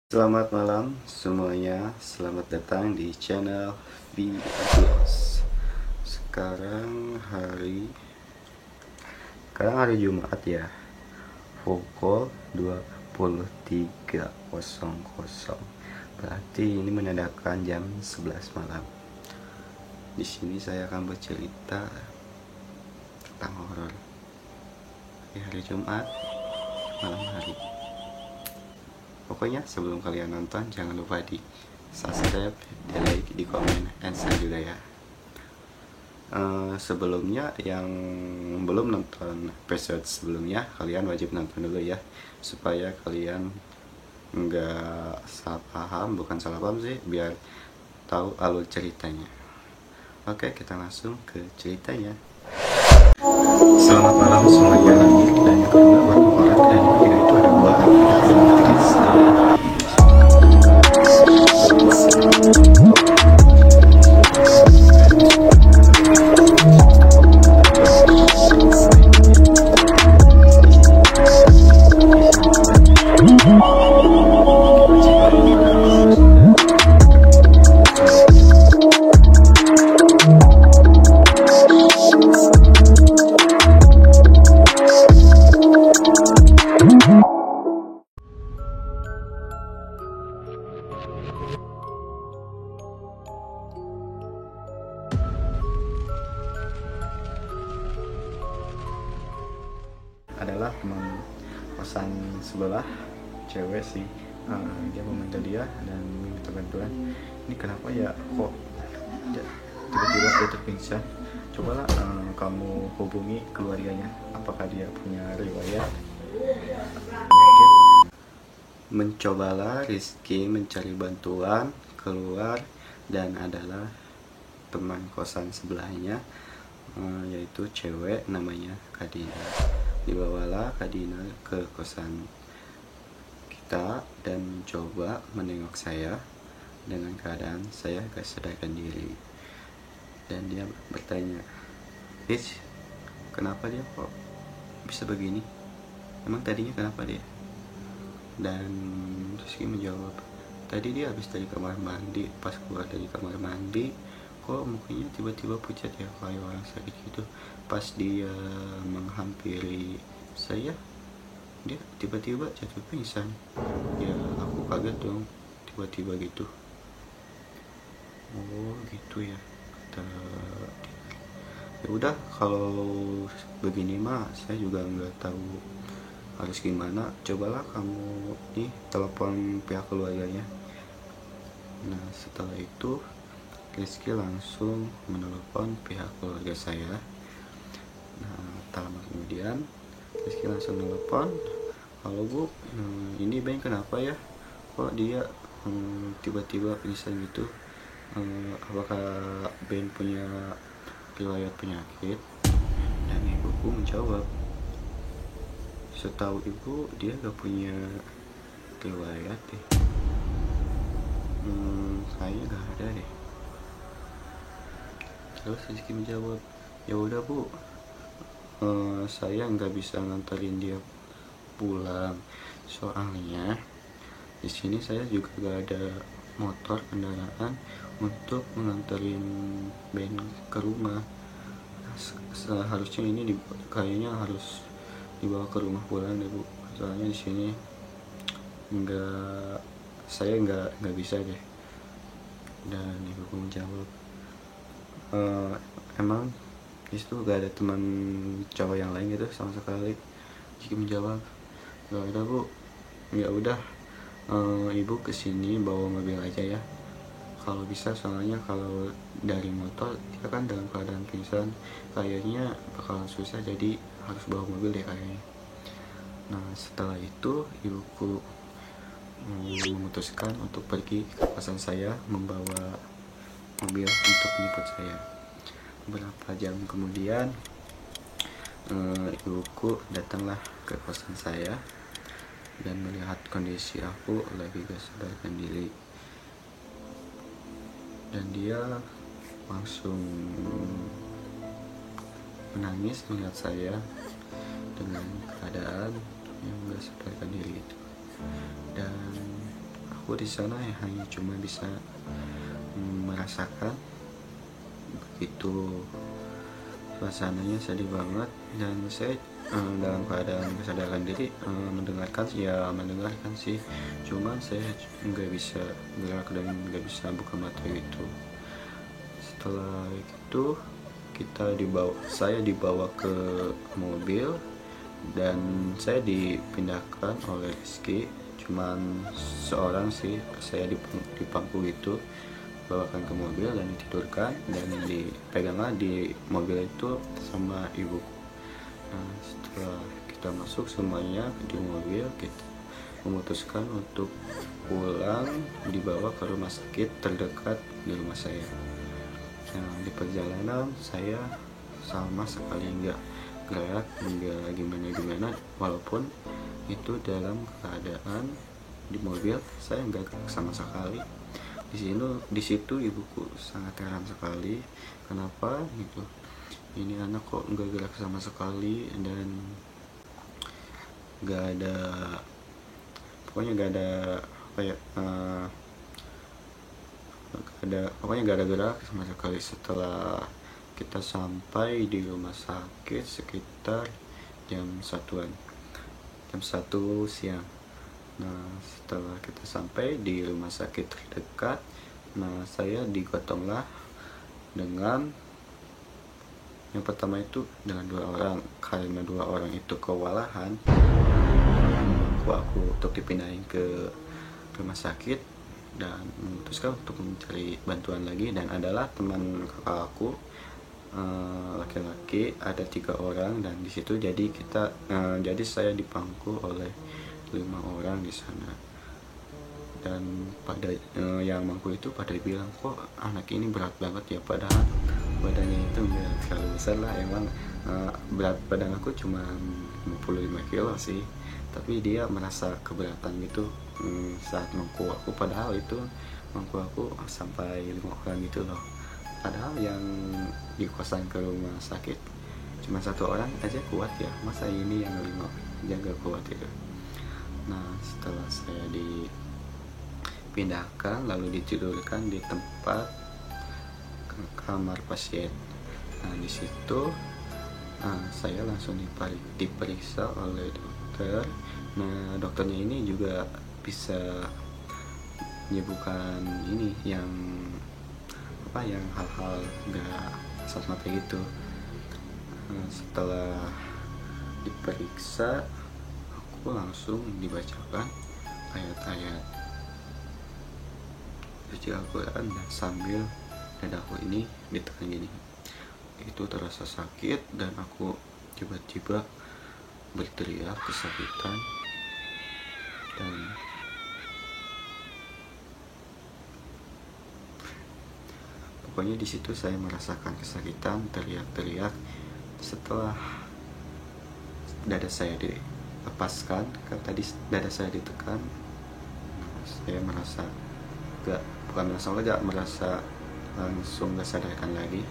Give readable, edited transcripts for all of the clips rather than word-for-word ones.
Selamat malam semuanya, selamat datang di channel Vlogs. Sekarang hari Jumat ya, pukul 23.00. Berarti ini menandakan jam 11 malam. Di sini saya akan bercerita tentang horor di hari Jumat malam hari. Pokoknya sebelum kalian nonton jangan lupa di subscribe, di like, di komen, and share juga ya. Sebelumnya yang belum nonton episode sebelumnya, kalian wajib nonton dulu ya, supaya kalian nggak salah paham, bukan salah paham sih, biar tahu alur ceritanya. Oke, kita langsung ke ceritanya. Selamat malam semuanya, dan yang kedua buat orang dan yang ketiga itu ada gua. Adalah teman kosan sebelah, cewek sih. Dia meminta dia dan meminta bantuan. Ini kenapa ya kok tiba-tiba dia terpingsan? Cobalah kamu hubungi keluarganya, apakah dia punya riwayat penyakit. Mencobalah Rizky mencari bantuan keluar, dan adalah teman kosan sebelahnya, yaitu cewek namanya Kadina. Dibawalah Kadina ke kosan kita dan mencoba menengok saya dengan keadaan saya gak sadarkan diri. Dan dia bertanya, "Rich, kenapa dia kok bisa begini? Emang tadinya kenapa dia?" Dan Rizky menjawab, "Tadi dia habis dari kamar mandi, pas keluar dari kamar mandi kok mukanya tiba-tiba pucat ya, kayak orang sakit gitu. Pas dia menghampiri saya, dia tiba-tiba jatuh pingsan. Ya aku kaget dong, tiba-tiba gitu." "Oh gitu ya," kata dia. "Ya udah, kalau begini mah saya juga nggak tahu harus gimana. Cobalah kamu nih telepon pihak keluarganya." Nah setelah itu Rizky langsung menelepon pihak keluarga saya. Nah tak lama kemudian Rizky langsung menelepon, "Halo Bu, ini Ben kenapa ya? Kok dia tiba-tiba pingsan gitu? Apakah Ben punya riwayat penyakit?" Dan ibuku menjawab, "Setahu ibu dia gak punya riwayat deh. Kayaknya gak ada deh." Terus Rizky menjawab, "Ya udah Bu, saya nggak bisa nganterin dia pulang, soalnya di sini saya juga gak ada motor kendaraan untuk menganterin Ben ke rumah. Seharusnya ini kayaknya harus dibawa ke rumah pulang deh Bu, soalnya di sini saya nggak bisa deh." Dan ibuku menjawab, "Emang disitu gak ada teman cowok yang lain gitu sama sekali?" Jadi menjawab, "Gak ada Bu. Ya udah, ibu kesini bawa mobil aja ya, kalau bisa, soalnya kalau dari motor dia kan dalam keadaan pingsan, kayaknya bakalan susah, jadi harus bawa mobil deh kayaknya." Nah setelah itu ibuku memutuskan untuk pergi ke kosan saya membawa mobil untuk menjemput saya. Beberapa jam kemudian ibuku datanglah ke kosan saya dan melihat kondisi aku lagi gak sadarkan diri, dan dia langsung menangis melihat saya dengan keadaan yang gak sadarkan diri itu. Dan aku di sana hanya cuma bisa merasakan begitu suasananya sedih banget, dan saya dalam keadaan kesadaran diri mendengarkan sih, cuman saya nggak bisa gerak dan nggak bisa buka mata gitu. Setelah itu saya dibawa ke mobil dan saya dipindahkan oleh Rizky, cuman seorang sih, saya di pangku gitu, bawakan ke mobil dan ditidurkan dan dipeganglah di mobil itu sama ibu. Nah, setelah kita masuk semuanya di mobil, kita memutuskan untuk pulang, dibawa ke rumah sakit terdekat di rumah saya. Nah, di perjalanan saya sama sekali nggak gerak, nggak gimana, walaupun itu dalam keadaan di mobil saya nggak gerak sama sekali. Di situ ibuku sangat heran sekali, kenapa gitu, ini anak kok nggak gerak sama sekali, dan nggak ada, pokoknya nggak ada pokoknya nggak ada gerak sama sekali. Setelah kita sampai di rumah sakit sekitar jam 1 siang. Nah, setelah kita sampai di rumah sakit terdekat, nah saya digotonglah dengan, yang pertama itu dengan 2 orang, karena 2 orang itu kewalahan aku untuk dipindahin ke rumah sakit dan memutuskan untuk mencari bantuan lagi, dan adalah teman kakak aku laki-laki, ada 3 orang, dan di situ jadi saya dipangku oleh 5 orang di sana. Dan pada yang mangku itu pada bilang, kok anak ini berat banget ya, padahal badannya itu nggak terlalu besar lah, emang berat badan aku cuma 55 kilo sih, tapi dia merasa keberatan gitu saat mangku aku, padahal itu mangku aku sampai 5 orang gitu loh, padahal yang di kosan ke rumah sakit cuma 1 orang aja kuat ya, masa ini yang 5 aja gak kuat gitu. Nah, setelah saya dipindahkan lalu ditidurkan di tempat kamar pasien, nah di situ saya langsung diperiksa oleh dokter. Nah, dokternya ini juga bisa menyembuhkan ini yang hal-hal nggak kasat mata gitu. Setelah diperiksa, aku langsung dibacakan ayat-ayat suci Al-Quran, dan sambil dadaku ini ditekan gini. Itu terasa sakit dan aku tiba-tiba berteriak kesakitan, dan pokoknya di situ saya merasakan kesakitan, teriak-teriak. Setelah dada saya dilepaskan, kan tadi dada saya ditekan, saya merasa merasa langsung gak sadarkan lagi,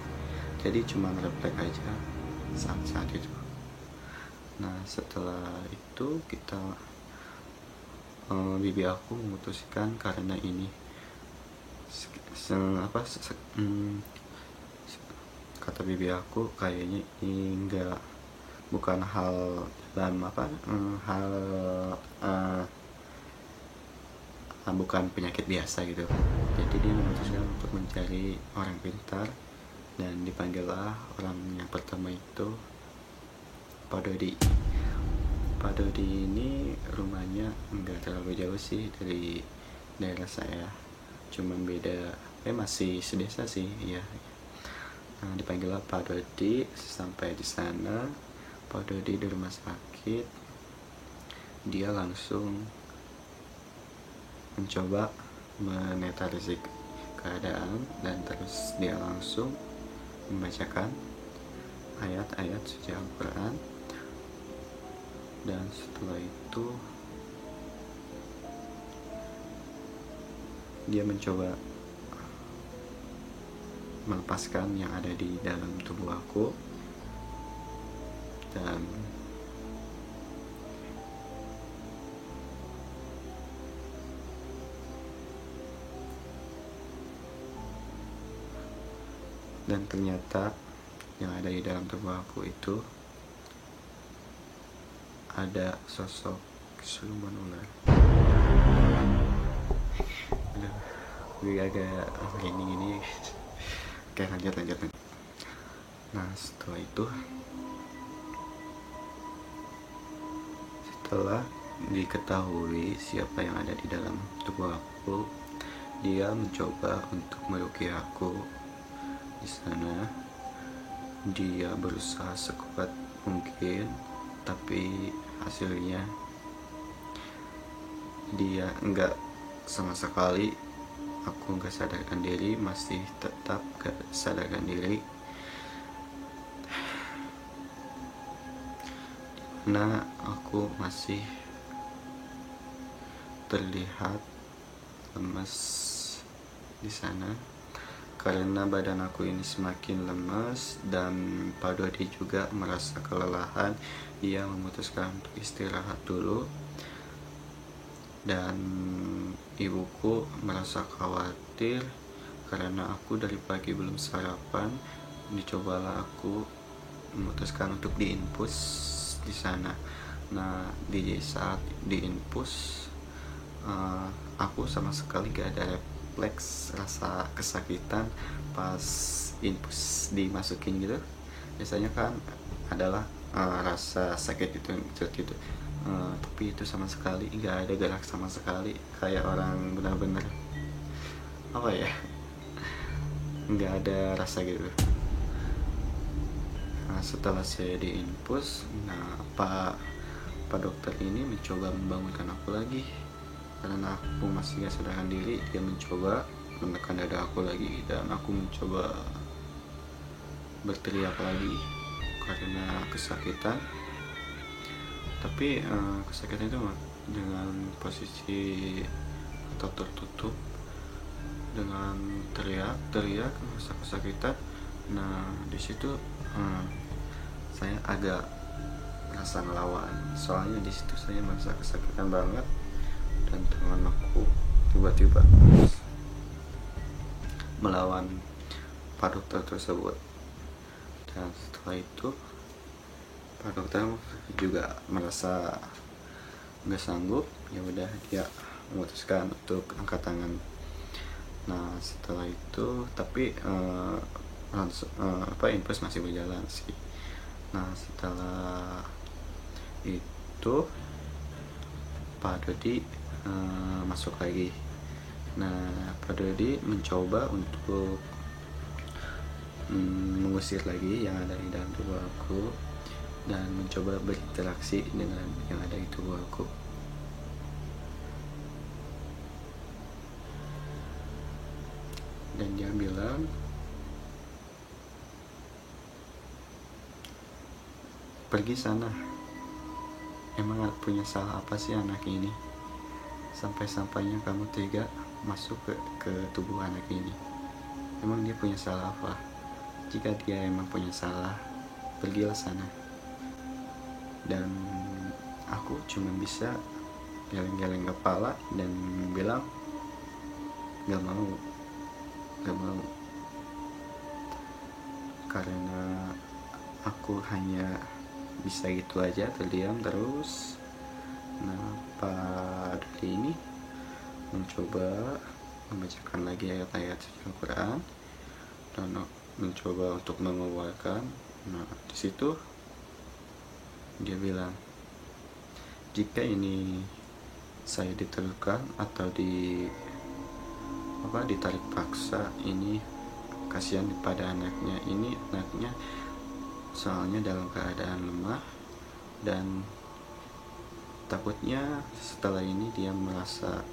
jadi cuma refleks aja saat itu. Nah, setelah itu bibi aku memutuskan, karena ini kata bibi aku, kayaknya ini bukan hal bukan penyakit biasa gitu. Jadi dia memutuskan untuk mencari orang pintar, dan dipanggillah orang yang pertama itu Pak Dodi. Pak Dodi ini rumahnya enggak terlalu jauh sih dari daerah saya, cuman beda masih sedesa sih ya. Nah, dipanggillah Pak Dodi. Sampai di sana Pak Dodi di rumah sakit, dia langsung mencoba menetralisir keadaan, dan terus dia langsung membacakan ayat-ayat suci Al-Quran. Dan setelah itu dia mencoba melepaskan yang ada di dalam tubuh aku, dan dan ternyata yang ada di dalam tubuh aku itu ada sosok siluman ular. Aduh, gue agak merinding ini. Oke, lanjut. Nah, setelah diketahui siapa yang ada di dalam tubuh aku, dia mencoba untuk melukai aku. Di sana dia berusaha sekuat mungkin, tapi hasilnya dia enggak sama sekali. Aku enggak sadarkan diri, masih tetap enggak sadarkan diri. Nah, aku masih terlihat lemas di sana karena badan aku ini semakin lemas, dan Pak Dodi juga merasa kelelahan. Ia memutuskan untuk istirahat dulu, dan ibuku merasa khawatir karena aku dari pagi belum sarapan. Dicobalah aku memutuskan untuk diinfus di sana. Nah, di saat diinfus, aku sama sekali gak ada refleks rasa kesakitan pas infus dimasukin gitu. Biasanya kan adalah rasa sakit itu gitu, tapi itu sama sekali gak ada gerak sama sekali, kayak orang benar-benar apa ya, nggak ada rasa gitu. Nah, setelah saya diinfus, nah Pak dokter ini mencoba membangunkan aku lagi karena aku masih gak sadarkan diri. Dia mencoba menekan dada aku lagi, dan aku mencoba berteriak lagi karena kesakitan. Tapi kesakitan itu dengan posisi atau tertutup, dengan teriak rasa kesakitan. Nah, di situ saya agak merasa ngelawan, soalnya di situ saya merasa kesakitan banget, dan tangan aku tiba-tiba melawan Pak dokter tersebut. Dan setelah itu Pak dokter juga merasa nggak sanggup, ya udah dia memutuskan untuk angkat tangan. Nah, setelah itu tapi infus masih berjalan sih. Nah, setelah itu Pak Dodi masuk lagi. Nah, Pak Dodi mencoba untuk mengusir lagi yang ada di dalam tubuh aku, dan mencoba berinteraksi dengan yang ada di tubuh aku. Dan dia bilang, pergi sana, emang punya salah apa sih anak ini, sampai-sampainya kamu tega masuk ke tubuh anak ini. Emang dia punya salah apa? Jika dia emang punya salah, pergilah sana. Dan aku cuma bisa geleng-geleng kepala dan bilang gak mau, karena aku hanya bisa gitu aja, terdiam terus. Nah, Pak Dodi ini mencoba membacakan lagi ayat-ayat Al-Quran dan mencoba untuk mengeluarkan. Nah, di situ dia bilang, jika ini saya diteruskan atau ditarik paksa, ini kasihan pada anaknya. Ini anaknya soalnya dalam keadaan lemah, dan takutnya setelah ini dia merasa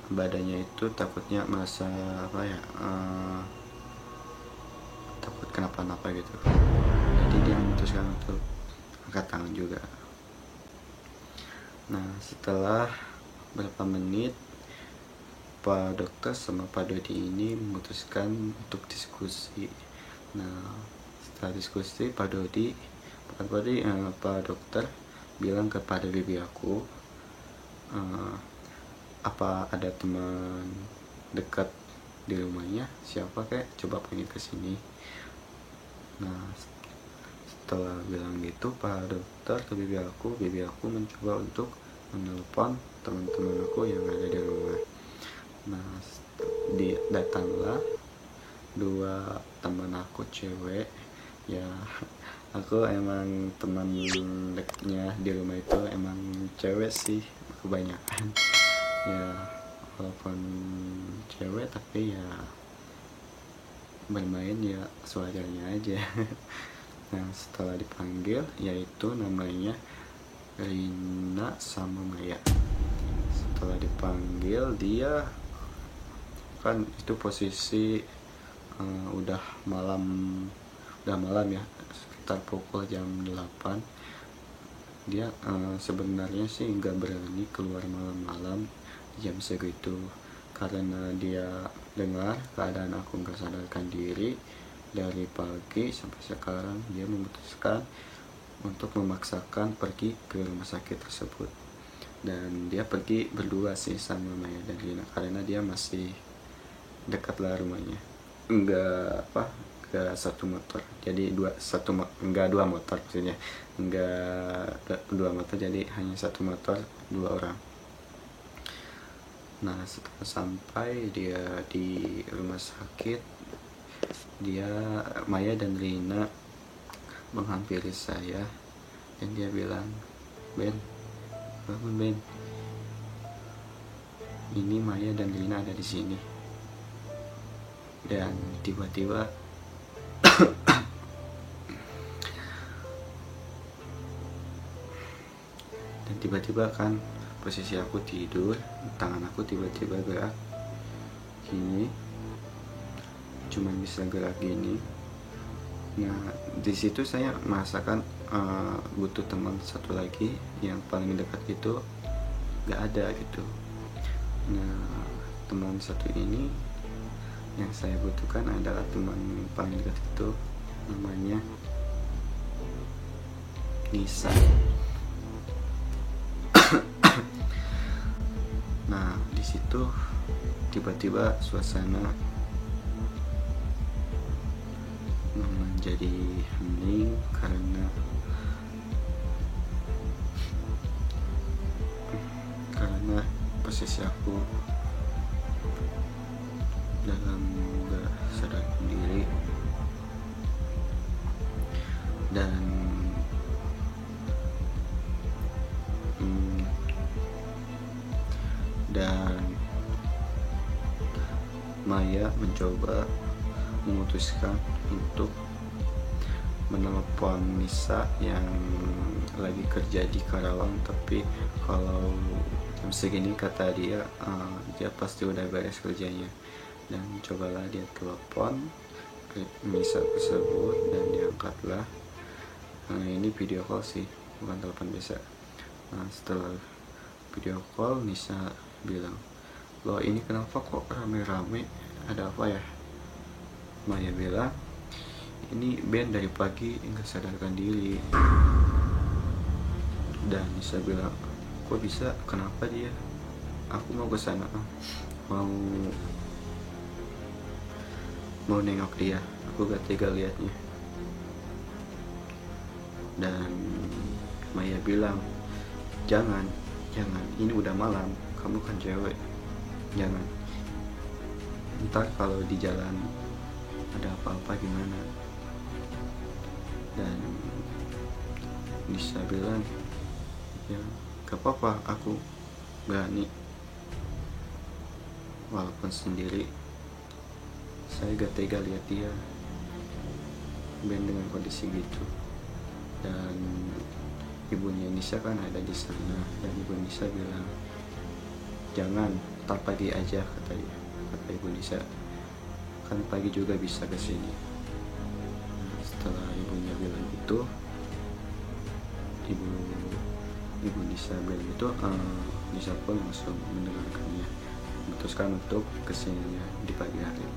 badannya itu takutnya merasa takut kenapa-napa gitu. Jadi dia memutuskan untuk angkat tangan juga. Nah, setelah beberapa menit, Pak dokter sama Pak Dodi ini memutuskan untuk diskusi. Nah, setelah diskusi, Pak dokter bilang kepada bibi aku, apa ada teman dekat di rumahnya, siapa kek, coba pengen kesini. Nah setelah bilang gitu Pak dokter ke bibi aku mencoba untuk menelpon teman-teman aku yang ada di rumah. Nah datanglah dua teman aku cewek ya. Aku emang teman dekatnya di rumah itu emang cewek sih kebanyakan ya, walaupun cewek tapi ya bermain ya sewajarnya aja. Nah setelah dipanggil, yaitu namanya Rina sama Maya. Setelah dipanggil, dia kan itu posisi udah malam ya, sekitar pukul jam 8. Dia sebenarnya sih nggak berani keluar malam-malam jam segitu, karena dia dengar keadaan aku nggak sadarkan diri dari pagi sampai sekarang. Dia memutuskan untuk memaksakan pergi ke rumah sakit tersebut, dan dia pergi berdua sih sama Maya dan Rina, karena dia masih dekat lah rumahnya. Enggak satu motor, jadi enggak dua motor, maksudnya enggak dua motor, jadi hanya satu motor, dua orang. Nah setelah sampai dia di rumah sakit, Maya dan Rina menghampiri saya dan dia bilang, "Ben, bangun Ben, ini Maya dan Rina ada di sini." Dan tiba-tiba kan posisi aku tidur, tangan aku tiba-tiba gerak gini, cuman bisa gerak gini. Nah di situ saya merasakan butuh teman satu lagi yang paling dekat itu gak ada gitu. Nah teman satu ini yang saya butuhkan adalah teman paling dekat itu, namanya Nisa. Nah di situ tiba-tiba suasana menjadi hening karena posisi aku dalam gak sadar diri, dan Maya memutuskan untuk menelpon Nisa yang lagi kerja di Karawang, tapi kalau jam segini kata dia dia pasti udah beres kerjanya. Dan cobalah dia telepon Nisa tersebut dan diangkatlah. Ini video call sih, bukan telepon biasa. Nah setelah video call, Nisa bilang, "Loh ini kenapa kok rame-rame, ada apa ya?" Maya bilang, "Ini Ben dari pagi nggak sadarkan diri." Dan Nisa bilang, "Kok bisa? Kenapa dia? Aku mau ke sana, mau nengok dia, aku gak tega liatnya." Dan Maya bilang, jangan, ini udah malam, kamu kan cewek, jangan, ntar kalau di jalan ada apa-apa gimana." Dan Nisa bilang, "Ya gak apa-apa, aku berani, walaupun sendiri. Saya gak tega lihat dia Ben dengan kondisi gitu." Dan ibunya Nisa kan ada di sana, dan ibu Nisa bilang, "Jangan, ntar pagi aja," kata ibu Nisa, "kan pagi juga bisa kesini." Setelah ibunya bilang itu, ibu Nisa bilang itu, Nisa pun langsung mendengarkannya, memutuskan untuk kesininya di pagi hari.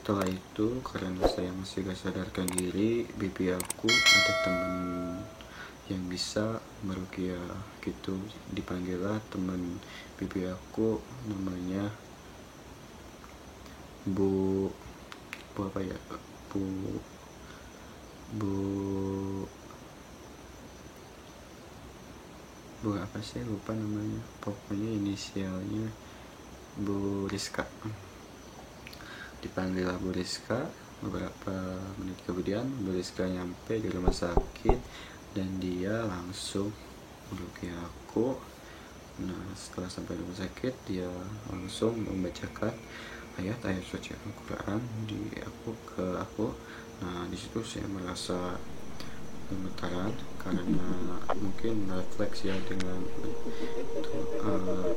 Setelah itu, karena saya masih gak sadarkan diri, bibi aku ada temen yang bisa meruqyah gitu. Dipanggillah teman bibi aku, namanya Bu apa ya, Bu Bu Bu apa sih, lupa namanya, pokoknya inisialnya Bu Rizka. Dipanggillah Bu Rizka. Beberapa menit kemudian Bu Rizka nyampe di rumah sakit dan dia langsung meruqyah aku. Nah, setelah sampai rumah sakit, dia langsung membacakan ayat-ayat suci Al-Quran ke aku. Nah, disitu saya merasa gemetaran karena mungkin refleks ya dengan itu.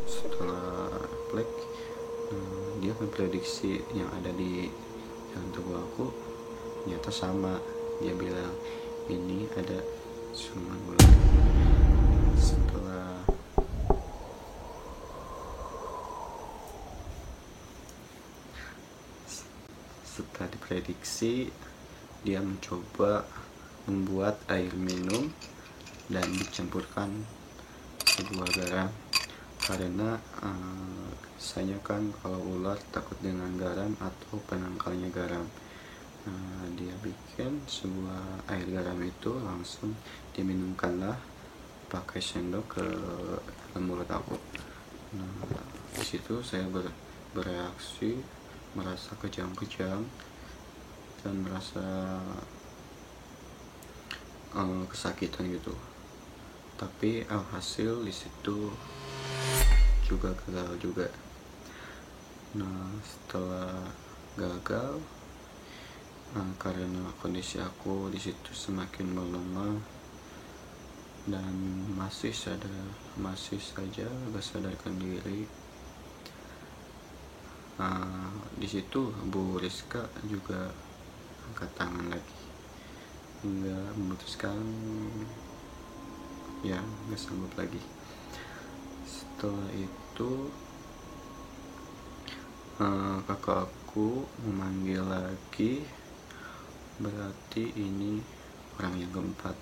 Setelah refleks, dia memprediksi yang ada di dalam tubuh aku ternyata sama. Dia bilang ini ada siluman ular. Setelah diprediksi, dia mencoba membuat air minum dan dicampurkan sebuah garam karena biasanya kan kalau ular takut dengan garam atau penangkalnya garam. Dia bikin sebuah air garam itu, langsung diminumkanlah pakai sendok ke dalam mulut aku. Nah, disitu saya bereaksi, merasa kejang-kejang dan merasa kesakitan gitu. Tapi alhasil disitu juga gagal juga. Nah, setelah gagal, karena kondisi aku disitu semakin melemah dan masih saja gak sadarkan diri. Di situ Bu Rizka juga angkat tangan lagi hingga memutuskan ya gak sanggup lagi. Setelah itu kakak aku memanggil lagi, berarti ini orang yang keempat,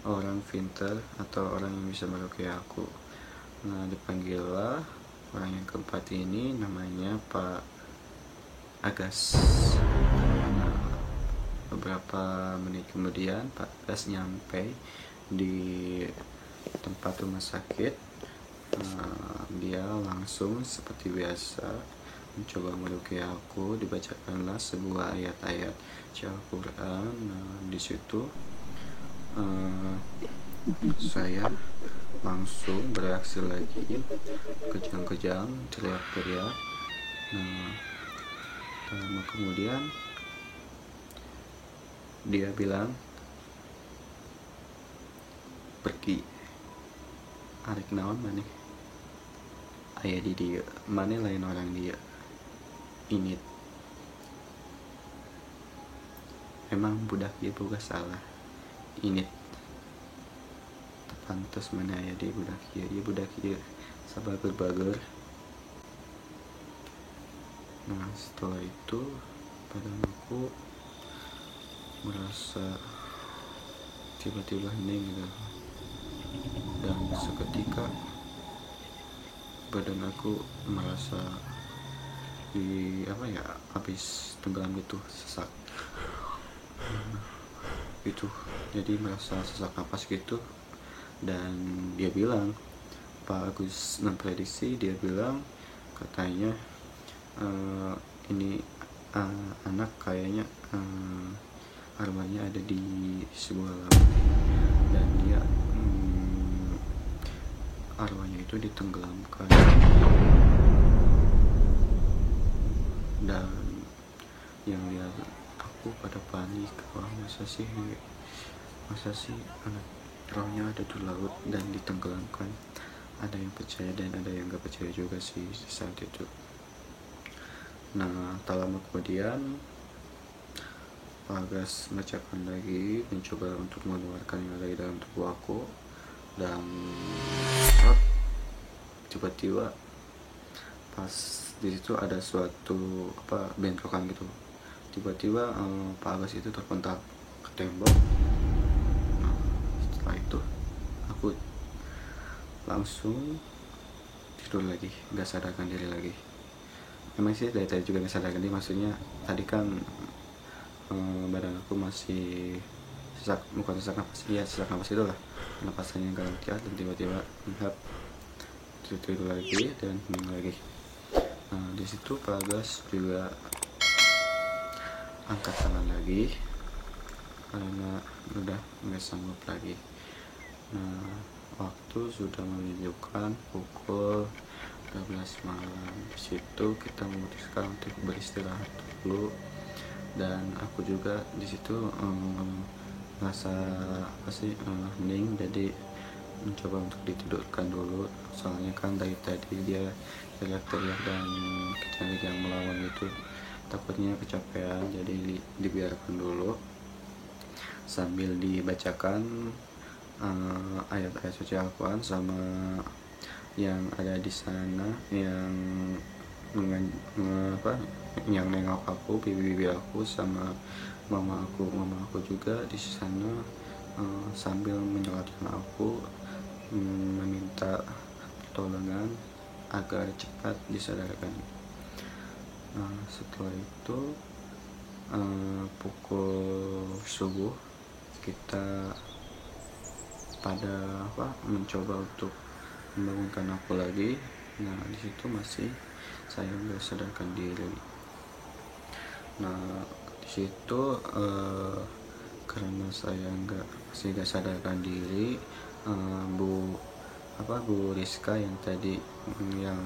orang pintar atau orang yang bisa meruqyah aku. Nah, dipanggillah orang yang keempat ini, namanya Pak Agas. Nah, beberapa menit kemudian Pak Agas nyampe di tempat rumah sakit. Dia langsung seperti biasa mencoba meruqyah aku. Dibacakanlah sebuah ayat-ayat Al-Quran. Di situ saya langsung bereaksi lagi, kejang-kejang, teriak-teriak. Nah, lama kemudian dia bilang, pergi arek naon maneh aya di dia, maneh lain orang dia ini. Emang budak dia boga salah, ini pantes mana aya di budak dia sabager-bager. Nah, setelah itu badan aku merasa tiba-tiba hening gitu, dan seketika badan aku merasa habis tenggelam gitu, sesak gitu. Jadi merasa sesak napas gitu. Dan dia bilang, Pak Agus memprediksi, dia bilang katanya ini anak kayaknya arwahnya ada di sebuah laut dan dia arwahnya itu ditenggelamkan. Dan yang lihat aku pada panik, wah masa sih anak arwahnya ada di laut dan ditenggelamkan. Ada yang percaya dan ada yang gak percaya juga sih saat itu. Nah, tak lama kemudian Pak Agas membacakan lagi, mencoba untuk mengeluarkan yang ada di dalam tubuh aku. Dan tiba-tiba pas di situ ada suatu bentrokan gitu. Tiba-tiba Pak Agas itu terpental ke tembok. Nah, setelah itu aku langsung tidur lagi, nggak sadarkan diri lagi. Emang sih dari tadi juga nggak sadarkan diri, maksudnya tadi kan badan aku masih sesak, bukan sesak napas, ya sesak napas itu lah, napasannya nggak lancar, dan tiba-tiba menghap, tidur lagi dan hening lagi. Nah di situ Pak Gas juga angkat tangan lagi karena udah nggak sanggup lagi. Nah waktu sudah menunjukkan pukul 12 malam. Di situ kita memutuskan untuk beristirahat dulu, dan aku juga di situ merasa hening, jadi mencoba untuk ditidurkan dulu, soalnya kan dari tadi dia teriak-teriak dan kita yang melawan itu, takutnya kecapean, jadi dibiarkan dulu sambil dibacakan ayat-ayat suci Al-Quran sama yang ada di sana, yang yang nengok aku, bibi aku sama mama aku juga di sana, sambil menyolatkan aku, meminta pertolongan agar cepat disadarkan. Setelah itu pukul subuh kita pada mencoba untuk membangunkan aku lagi. Nah di situ masih saya nggak sadarkan diri. Nah di situ karena saya masih nggak sadarkan diri, Bu Rizka yang tadi yang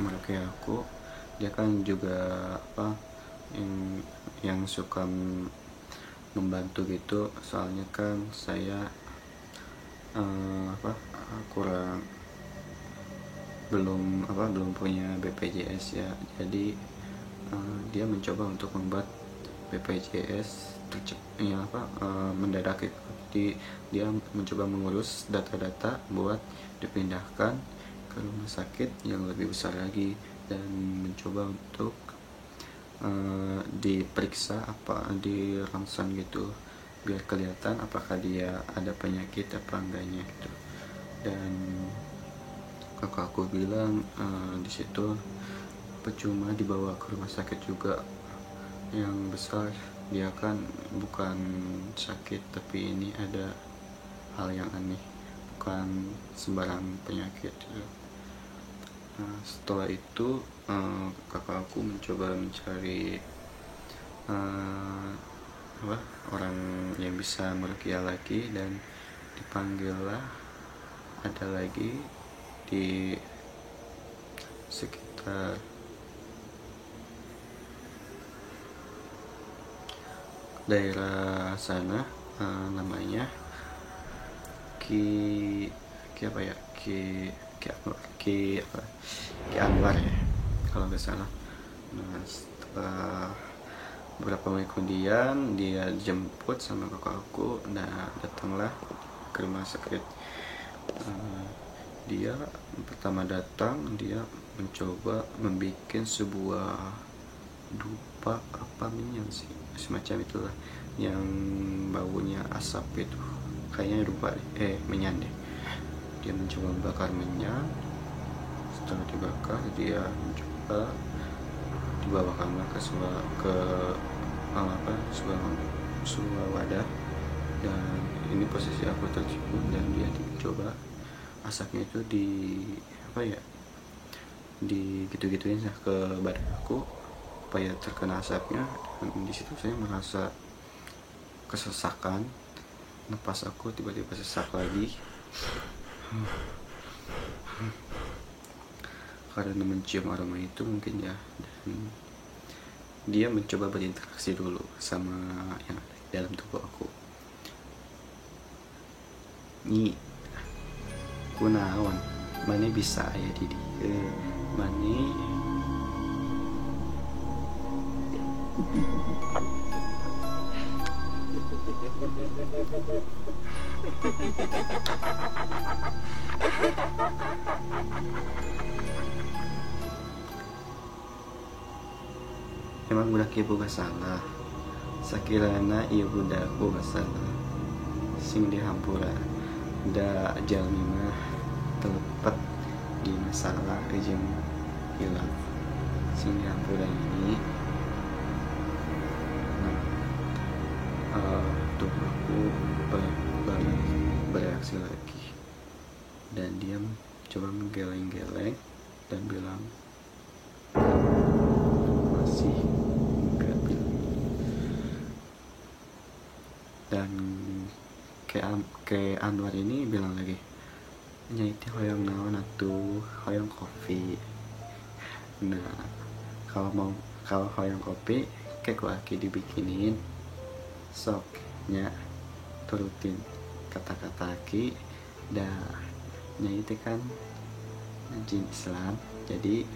melukai aku, dia kan juga yang suka membantu gitu, soalnya kan saya belum punya BPJS ya, jadi dia mencoba untuk membuat BPJS mendadak itu. Jadi dia mencoba mengurus data-data buat dipindahkan ke rumah sakit yang lebih besar lagi, dan mencoba untuk diperiksa dirangsang gitu, biar kelihatan apakah dia ada penyakit apa enggaknya gitu. Dan kakak aku bilang di situ percuma dibawa ke rumah sakit juga yang besar, dia kan bukan sakit, tapi ini ada hal yang aneh, bukan sembarang penyakit gitu. Nah setelah itu kakak aku mencoba mencari orang yang bisa meruqyah lagi, dan dipanggillah ada lagi di sekitar daerah sana, namanya Ki Anwar ya kalau nggak salah. Nah setelah beberapa menit kemudian dia jemput sama kakak aku. Nah datanglah ke rumah sakit. Dia pertama datang, dia mencoba membuat sebuah dupa minyak sih, semacam itulah, yang baunya asap itu, kayaknya minyak deh. Dia mencoba membakar minyak. Setelah dibakar, dia mencoba dibawakanlah ke sebuah wadah, dan ini posisi aku tertidur, dan dia mencoba asapnya itu gitu-gituin ke badan aku supaya terkena asapnya. Dan di situ saya merasa kesesakan, napas aku tiba-tiba sesak lagi karena mencium aroma itu mungkin ya. Dan dia mencoba berinteraksi dulu sama yang ada di dalam tubuh aku. Ni kunaon mane bisa aya di dieu, mane emang budak ieu boga salah, sakirana ieu budak boga salah sing dihampura da jalmi mah telepet di masalah jeung hilaf sing dihampuran ini. Tuh aku bereaksi lagi dan dia coba menggeleng-geleng dan bilang masih enggak bilang. Dan ke Anwar ini bilang lagi, nyai teh hoyong naon atuh, hoyong kopi. Nah, kalau hoyong kopi kayak laki dibikinin soknya turutin kata-kata aki. Dah nyai teh kan jin Islam, jadi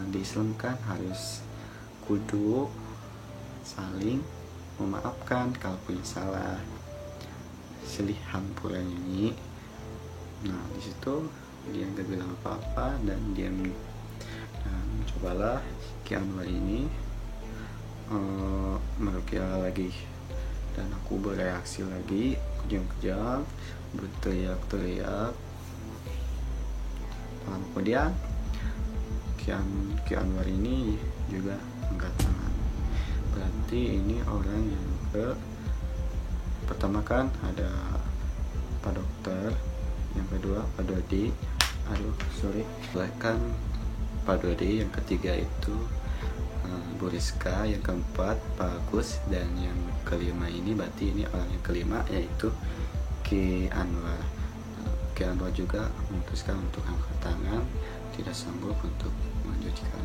di Islam kan harus kudu saling memaafkan kalau punya salah, silih hampura nyanyi. Nah disitu dia nggak bilang apa-apa dan dia mencobalah Ki Anwar ini meruqyah lagi, dan aku bereaksi lagi kejang-kejang, berteriak-teriak. Kemudian Ki Anwar ini juga angkat tangan. Berarti ini orang yang pertama kan ada Pak Dokter, yang kedua Pak Dodi, kan Pak Dodi, yang ketiga itu Bu Rizka, yang keempat Pak Agus, dan yang kelima ini berarti ini orang yang kelima yaitu Ki Anwar. Ki Anwar juga memutuskan untuk angkat tangan, tidak sanggup untuk melanjutkan.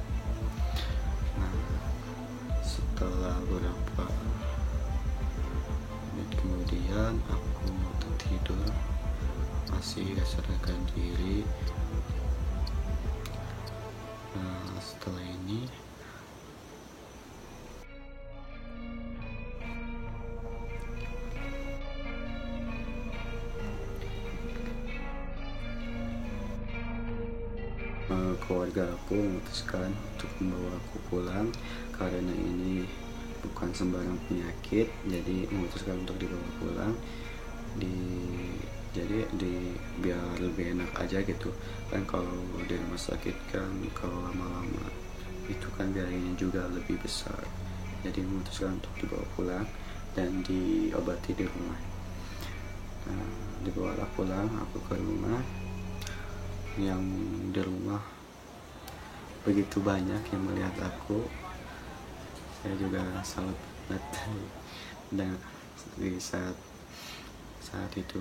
Nah, setelah beberapa menit kemudian aku mau tertidur, masih sadarkan diri. Nah, setelah ini keluarga aku memutuskan untuk membawa aku pulang karena ini bukan sembarang penyakit, jadi memutuskan untuk dibawa pulang. Jadi biar lebih enak aja gitu kan, kalau di rumah sakit kan kalau lama-lama itu kan biayanya juga lebih besar, jadi memutuskan untuk dibawa pulang dan diobati di rumah. Nah, dibawalah pulang aku ke rumah. Yang di rumah begitu banyak yang melihat aku, saya juga salut banget. Dan di saat itu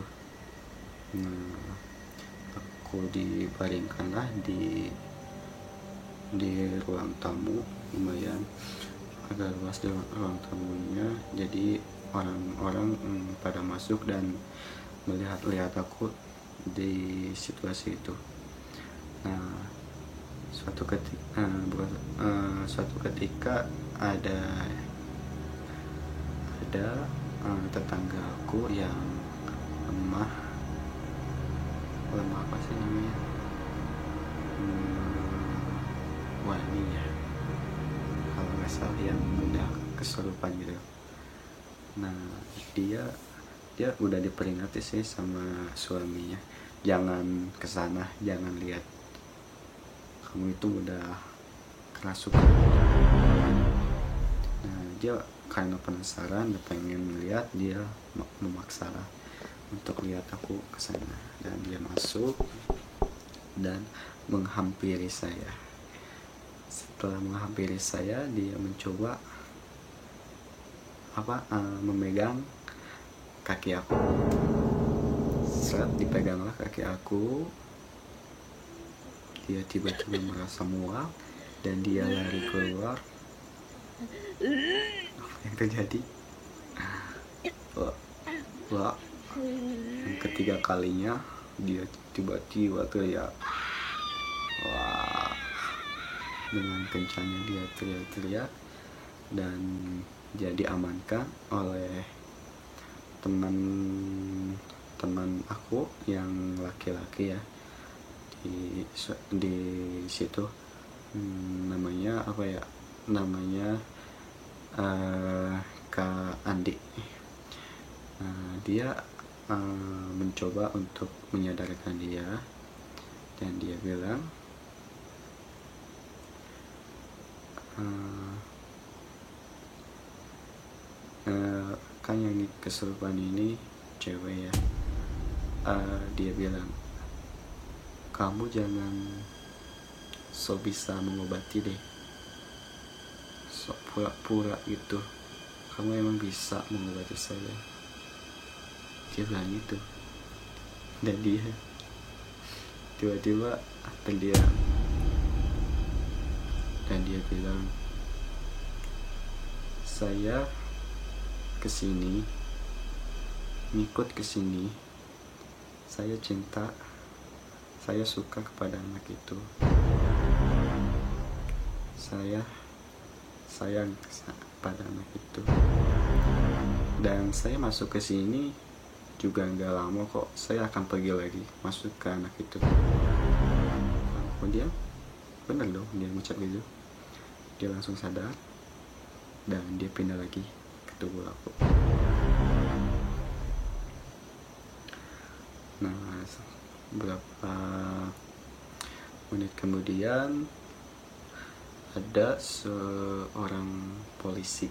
aku dibaringkanlah di ruang tamu, lumayan agak luas di ruang tamunya, jadi orang-orang pada masuk dan melihat aku di situasi itu. Nah, suatu ketika ada tetangga aku yang lemah apa sih namanya, wani ya kalau nggak salah, yang udah kesurupan gitu. Nah dia udah diperingati sih sama suaminya, jangan kesana, jangan lihat, kamu itu udah kerasukan. Nah dia karena penasaran dan pengen lihat, dia memaksa untuk lihat aku kesana, dan dia masuk dan menghampiri saya. Setelah menghampiri saya, dia mencoba memegang kaki aku. Saat dipeganglah kaki aku, dia tiba-tiba merasa mual dan dia lari keluar. Apa yang terjadi? Wah, yang ketiga kalinya dia tiba-tiba teriak. Wah, dengan kencangnya dia teriak-teriak, dan dia diamankan oleh teman aku yang laki-laki ya, di situ. Namanya apa ya, namanya Kak Andi. Dia mencoba untuk menyadarkan dia, dan dia bilang kan yang kesurupan ini cewek ya. Dia bilang, kamu jangan so bisa mengobati deh, so pura-pura gitu, kamu emang bisa mengobati saya. Dia bilang gitu, dan dia tiba-tiba terdiam, dan dia bilang, saya kesini, ngikut kesini, saya cinta, saya suka kepada anak itu, saya sayang pada anak itu, dan saya masuk ke sini juga nggak lama kok, saya akan pergi lagi masuk ke anak itu. Kemudian bener dong dia ngucap gitu, dia langsung sadar dan dia pindah lagi ke tubuh aku. Nah, beberapa menit kemudian ada seorang polisi,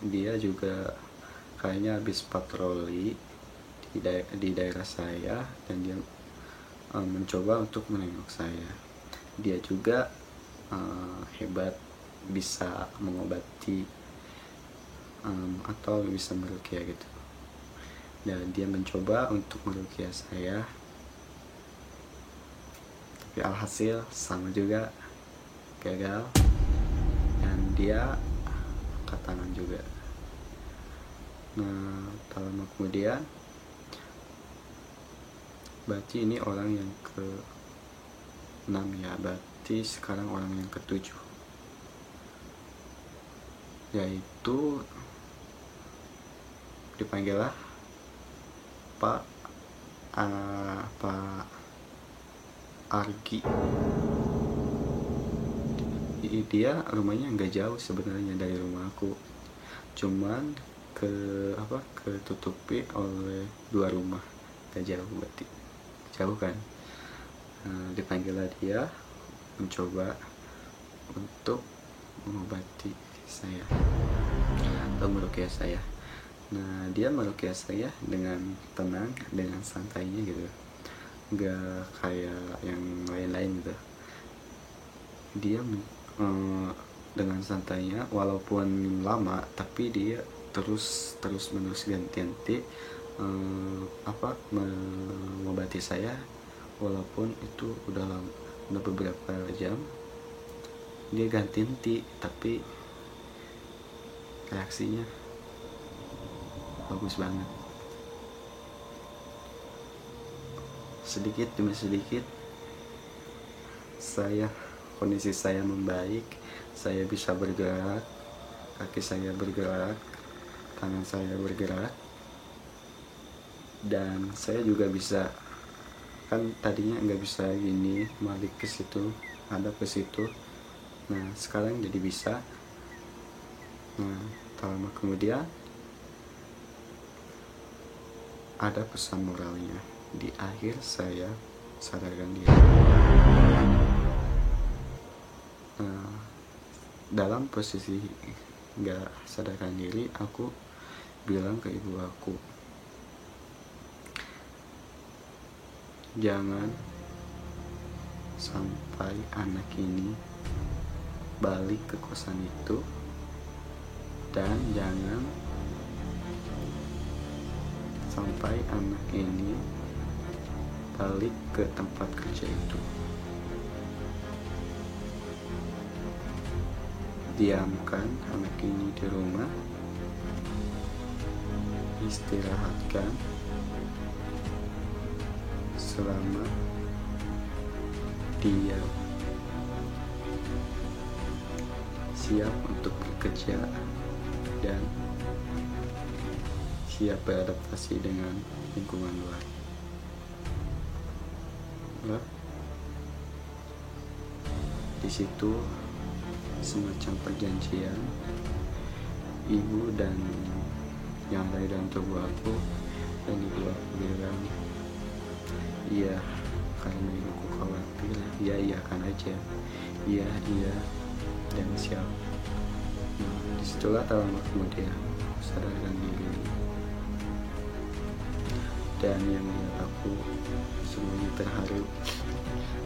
dia juga kayaknya habis patroli di daerah saya, dan dia mencoba untuk menengok saya. Dia juga hebat, bisa mengobati atau bisa meruqyah gitu, dan dia mencoba untuk meruqyah saya, tapi alhasil sama juga, gagal, dan dia angkat tangan juga. Nah, tak lama kemudian, berarti ini orang yang ke-6 ya, berarti sekarang orang yang ke-7, yaitu dipanggillah Pak Argi. Dia rumahnya nggak jauh sebenarnya dari rumah aku, cuman ketutupi oleh 2 rumah, gak jauh, berarti jauh kan. Dipanggillah dia mencoba untuk mengobati saya atau meruqyah saya. Nah, dia meruqyah saya dengan tenang, dengan santainya gitu, nggak kayak yang lain-lain gitu. Dia dengan santainya, walaupun lama, tapi dia terus menerus ganti mengobati saya, walaupun itu udah beberapa jam. Dia ganti, tapi reaksinya bagus banget. Sedikit demi sedikit kondisi saya membaik, saya bisa bergerak, kaki saya bergerak, tangan saya bergerak, dan saya juga bisa, kan tadinya nggak bisa gini, balik ke situ, hadap ke situ. Nah, sekarang jadi bisa. Nah, tak lama kemudian ada pesan moralnya di akhir saya sadarkan diri. Dalam posisi nggak sadarkan diri, aku bilang ke ibu aku, jangan sampai anak ini balik ke kosan itu, dan jangan sampai anak ini balik ke tempat kerja itu. Diamkan anak ini di rumah, istirahatkan selama dia siap untuk bekerja dan siap beradaptasi dengan lingkungan luar. Di situ semacam perjanjian ibu dan yang ada dalam tubuh aku dan ibu aku bilang iya karena ibuku khawatir. Iya kan aja, iya dan siap. Nah, disitulah tak lama kemudian aku sadarkan diri, dan yang melihat aku semuanya terharu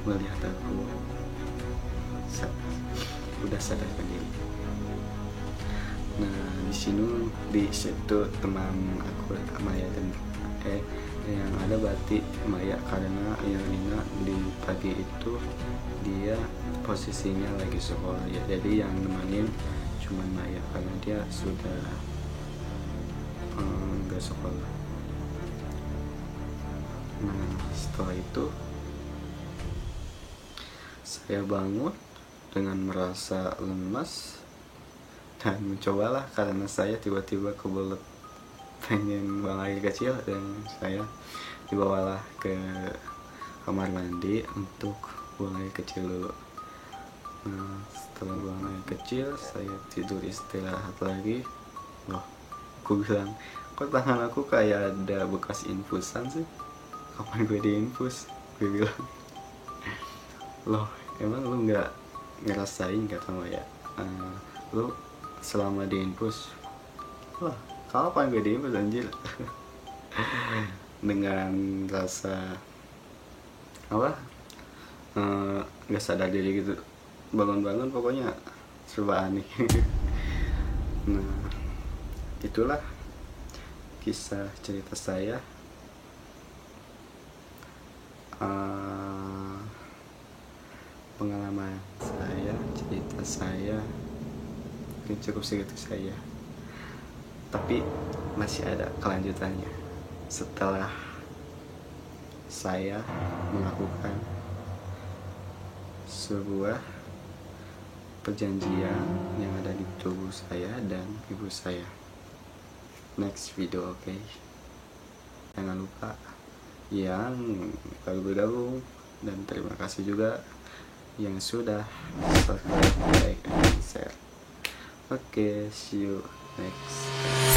melihat aku udah sadarkan diri. Nah di situ teman aku Maya dan yang ada berarti Maya, karena yang Nina di pagi itu dia posisinya lagi sekolah ya, jadi yang nemenin cuman Maya karena dia sudah nggak sekolah. Nah setelah itu saya bangun dengan merasa lemas dan mencobalah, karena saya tiba-tiba kebelet pengen buang air kecil, dan saya dibawalah ke kamar mandi untuk buang air kecil dulu. Nah setelah buang air kecil saya tidur istirahat lagi. Loh, aku bilang kok tangan aku kayak ada bekas infusan sih, kapan gue diinfus, gue bilang. Loh emang lu nggak ngerasain, kata Maya, lu selama diinfus? Wah kapan gue diinfus anjir. Dengan rasa apa nggak sadar diri gitu, bangun-bangun pokoknya serba aneh. Nah itulah kisah cerita saya, pengalaman saya, cerita saya. Ini cukup segitu saja, tapi masih ada kelanjutannya setelah saya melakukan sebuah perjanjian yang ada di tubuh saya dan ibu saya. Next video, oke? Jangan lupa yang baru bergabung, dan terima kasih juga yang sudah subscribe, like, and share. Oke, see you next time.